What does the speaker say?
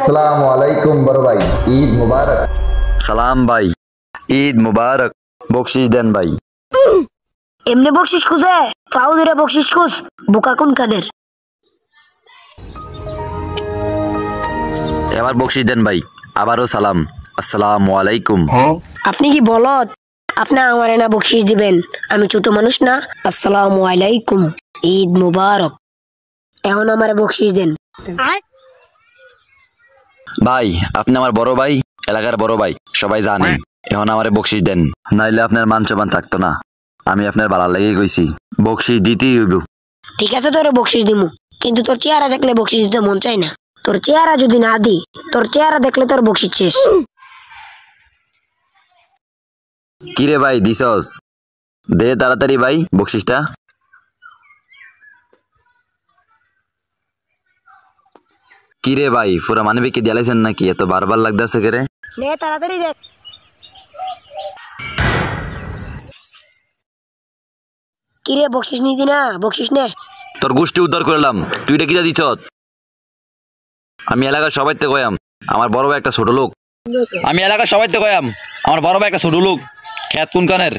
আসসালামু আলাইকুম বড় ভাই, ঈদ মুবারক। সালাম ভাই, ঈদ মুবারক। বকশিস দেন ভাই। এমনি বকশিস খুঁজে ফাউ ধরে বকশিস খুঁজ, বোকা কোন কাদের। এবার বকশিস দেন ভাই। আবারও সালাম, আসসালামু আলাইকুম। আপনি কি বলত? আপনি আমারে না বকশিস দিবেন? আমি ছোট মানুষ না? আসসালামু আলাইকুম, ঈদ মুবারক। এখন আমারে বকশিস দেন। ভাই আপনি আমার বড় ভাই, এলাকার বড় ভাই, সবাই জানে। এখন আমারে বকশিস দেন, নাইলে আপনার মান সম্মান থাকতো না। আমি আপনার বালার লেগে কইছি, বকশিস দিতেই হইব। ঠিক আছে, তোরে বকশিস দিমু, কিন্তু তোর চেহারা দেখলে বকশিস দিতে মন চাই না। তোর চেহারা যদি না দি, তোর চেহারা দেখলে তোর বকশিস শেষ। কিরে ভাই দিছস? দে তাড়াতাড়ি ভাই বকশিসটা। কিরে ভাই পুরা মানবিক কি দিয়ালাইছেন নাকি? এত বারবার লাগতেছে কেরে? নে তাড়াতাড়ি দেখ। কিরে বকশিস নিদি না? বকশিস নে। তোর গোষ্ঠী উদ্ধার করলাম, তুই এটা কিটা দিছ? আমি এলাকার সবাইতে কয়াম আমার বড় ভাই একটা ছোট লোক। আমি এলাকার সবাইতে কয়াম আমার বড় ভাই একটা ছোট লোক। খেত কোন কানের?